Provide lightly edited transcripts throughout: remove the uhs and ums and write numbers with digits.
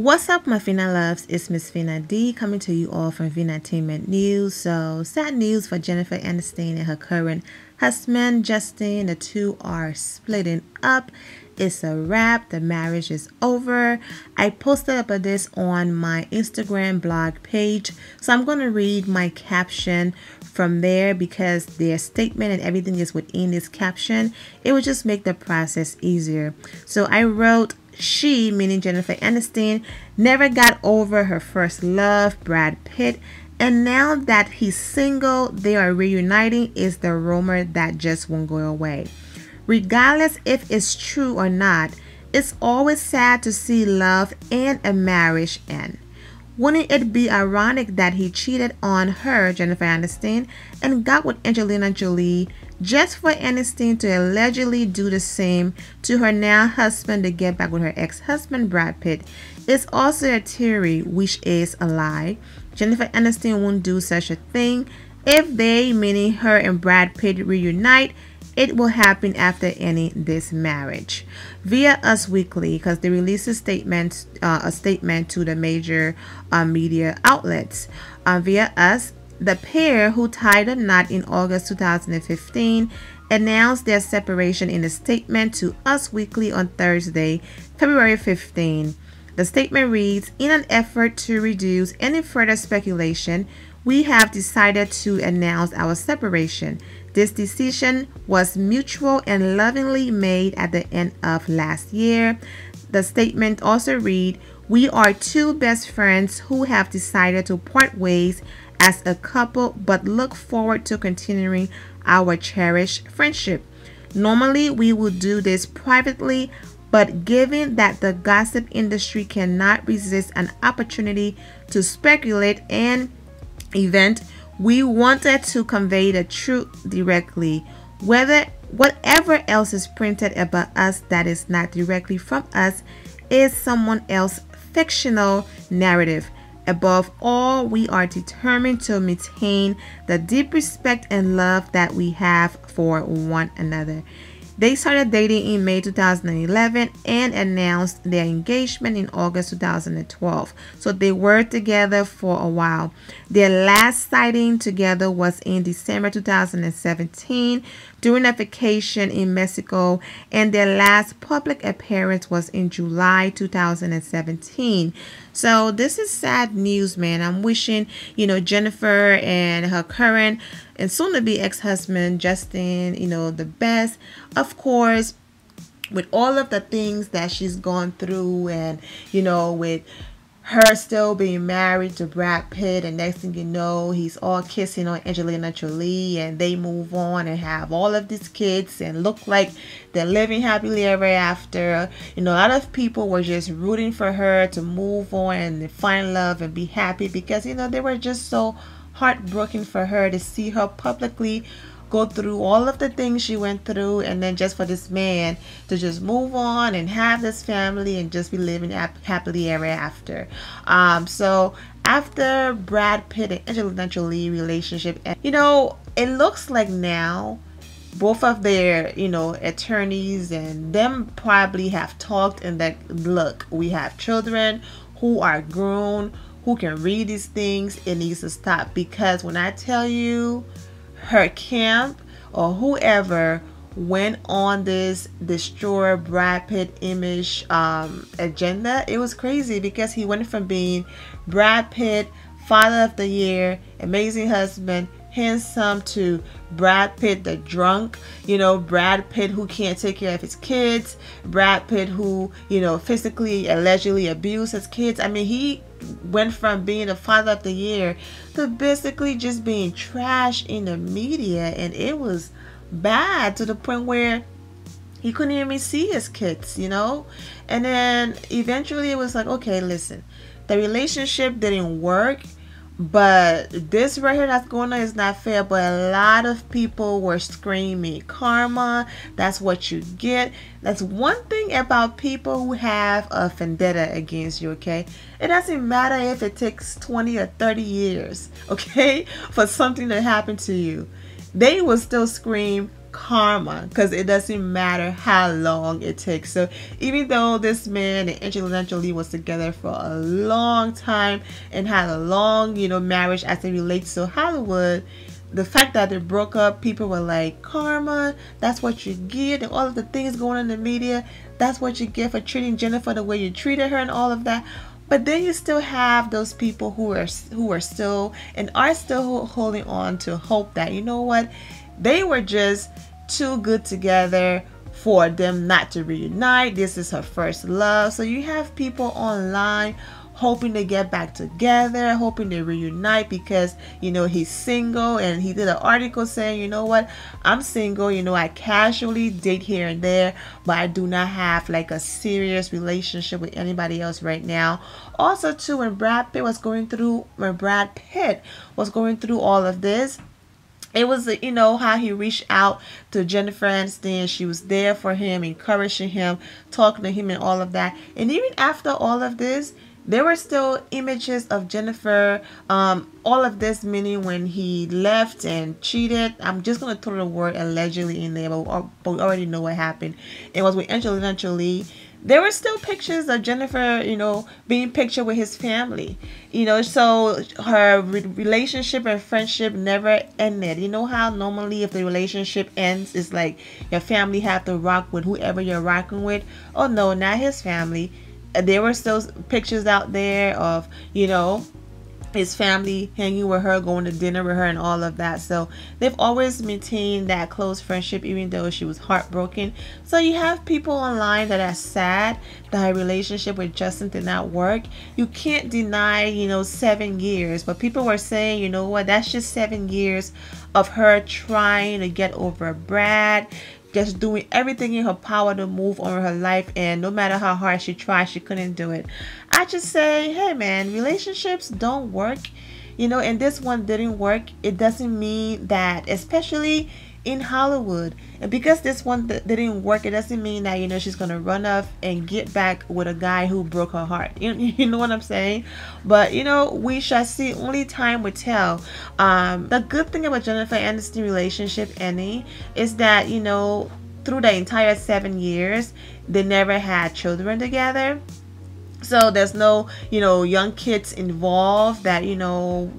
What's up, my Fina loves? It's Miss Fina D coming to you all from Finatainment News. So, sad news for Jennifer Aniston and her current husband, Justin. The two are splitting up. It's a wrap. The marriage is over. I posted up this on my Instagram blog page. So, I'm going to read my caption from there because their statement and everything is within this caption. It will just make the process easier. So, I wrote, she, meaning Jennifer Aniston, never got over her first love, Brad Pitt, and now that he's single, they are reuniting is the rumor that just won't go away. Regardless if it's true or not, it's always sad to see love and a marriage end. Wouldn't it be ironic that he cheated on her, Jennifer Aniston, and got with Angelina Jolie just for Aniston to allegedly do the same to her now husband to get back with her ex-husband, Brad Pitt? It's also a theory, which is a lie. Jennifer Aniston won't do such a thing. If they, meaning her and Brad Pitt, reunite, it will happen after ending this marriage. Via Us Weekly, because they released a statement to the major media outlets. Via Us, the pair, who tied a knot in August 2015, announced their separation in a statement to Us Weekly on Thursday, February 15. The statement reads, "In an effort to reduce any further speculation, we have decided to announce our separation. This decision was mutual and lovingly made at the end of last year." The statement also read, "We are two best friends who have decided to part ways as a couple but look forward to continuing our cherished friendship. Normally, we would do this privately, but given that the gossip industry cannot resist an opportunity to speculate and event, we wanted to convey the truth directly. Whatever else is printed about us that is not directly from us is someone else's fictional narrative. Above all, we are determined to maintain the deep respect and love that we have for one another." They started dating in May 2011 and announced their engagement in August 2012. So they were together for a while. Their last sighting together was in December 2017 during a vacation in Mexico, and their last public appearance was in July 2017. So this is sad news, man. I'm wishing, Jennifer and her current and soon to be ex-husband Justin, the best. Of course, with all of the things that she's gone through, and with her still being married to Brad Pitt, and next thing you know, he's all kissing on Angelina Jolie, and they move on and have all of these kids and look like they're living happily ever after. A lot of people were just rooting for her to move on and find love and be happy because, they were just so heartbroken for her to see her publicly go through all of the things she went through, and then just for this man to just move on and have this family and just be living happily ever after. So after Brad Pitt and Angelina Jolie relationship, it looks like now both of their attorneys and them probably have talked and that, look, we have children who are grown, who can read these things. It needs to stop, because when I tell you, her camp or whoever went on this destroy Brad Pitt image agenda, it was crazy, because he went from being Brad Pitt, father of the year, amazing husband, handsome, to Brad Pitt the drunk, Brad Pitt who can't take care of his kids, Brad Pitt who physically allegedly abused his kids. I mean, he went from being the father of the year to basically just being trash in the media, and it was bad to the point where he couldn't even see his kids, and then eventually it was like, okay, listen, the relationship didn't work, but this right here that's going on is not fair. But a lot of people were screaming, karma, that's what you get. That's one thing about people who have a vendetta against you, okay? It doesn't matter if it takes 20 or 30 years, okay, for something to happen to you. They will still scream karma, because it doesn't matter how long it takes. So even though this man and Angelina Jolie was together for a long time and had a long, marriage as it relates to Hollywood, the fact that they broke up, people were like, karma, that's what you get, and all of the things going on in the media, that's what you get for treating Jennifer the way you treated her and all of that. But then you still have those people who are still and are still holding on to hope that, you know what, they were just too good together for them not to reunite. This is her first love. So you have people online hoping to get back together, hoping to reunite because, he's single, and he did an article saying, you know what, I'm single, I casually date here and there, but I do not have like a serious relationship with anybody else right now. Also too, when Brad Pitt was going through all of this, it was, how he reached out to Jennifer Aniston. She was there for him, encouraging him, talking to him and all of that. And even after all of this, there were still images of Jennifer, all of this, meaning when he left and cheated. I'm just going to throw the word allegedly in there, but we already know what happened. It was with Angelina Jolie. There were still pictures of Jennifer, being pictured with his family. So her relationship and friendship never ended. You know how normally if the relationship ends, it's like your family have to rock with whoever you're rocking with? Oh no, not his family. There were still pictures out there of, his family hanging with her, going to dinner with her and all of that. So they've always maintained that close friendship, even though she was heartbroken. So you have people online that are sad that her relationship with Justin did not work. You can't deny, 7 years, but people were saying, you know what, that's just 7 years of her trying to get over Brad, just doing everything in her power to move on her life, and no matter how hard she tried, she couldn't do it. I just say, hey man, relationships don't work, and this one didn't work. It doesn't mean that, especially in Hollywood, and because this one didn't work, it doesn't mean that she's gonna run off and get back with a guy who broke her heart. You know what I'm saying? But we shall see. Only time will tell. The good thing about Jennifer Aniston relationship, Annie, is that through the entire 7 years, they never had children together. So there's no, young kids involved that,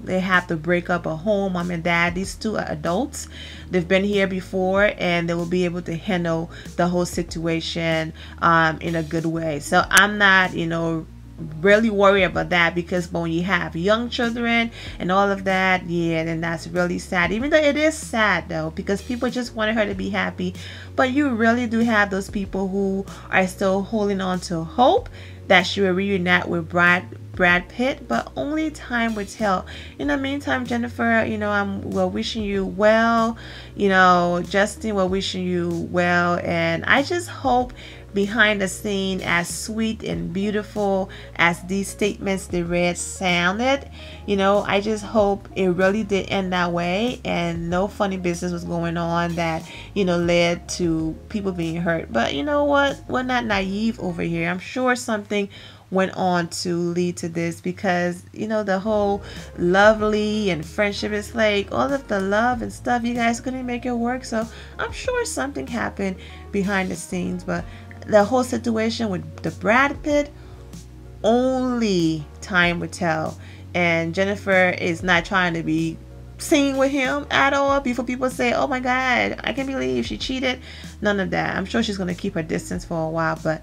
they have to break up a home, mom and dad. These two are adults. They've been here before, and they will be able to handle the whole situation in a good way. So I'm not, really worried about that, because when you have young children and all of that, yeah, then that's really sad. Even though it is sad though, because people just wanted her to be happy, but you really do have those people who are still holding on to hope that she will reunite with Brad Pitt, but only time will tell. In the meantime, Jennifer, we're wishing you well. Justin, we're wishing you well, and I just hope behind the scene, as sweet and beautiful as these statements they read sounded, I just hope it really did end that way, and no funny business was going on that led to people being hurt. But you know what, we're not naive over here. I'm sure something went on to lead to this, because the whole lovely and friendship is like all of the love and stuff, you guys couldn't make it work. So I'm sure something happened behind the scenes, but the whole situation with the Brad Pitt, only time would tell. And Jennifer is not trying to be seen with him at all before people say, oh my god, I can't believe she cheated. None of that. I'm sure she's going to keep her distance for a while, but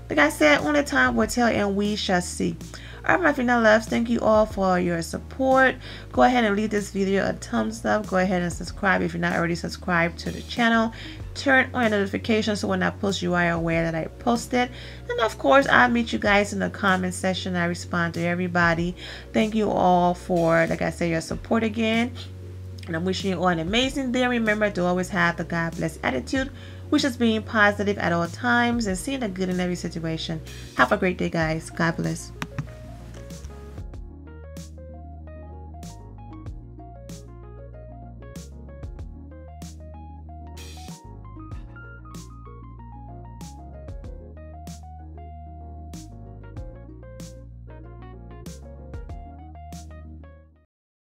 like I said, only time will tell, and we shall see. Alright, my Fina loves, thank you all for your support. Go ahead and leave this video a thumbs up. Go ahead and subscribe if you're not already subscribed to the channel. Turn on notifications so when I post, you are aware that I posted. And of course, I'll meet you guys in the comment section. I respond to everybody. Thank you all for, like I said, your support again. And I'm wishing you all an amazing day. Remember to always have the God bless attitude, which is being positive at all times and seeing the good in every situation. Have a great day, guys. God bless.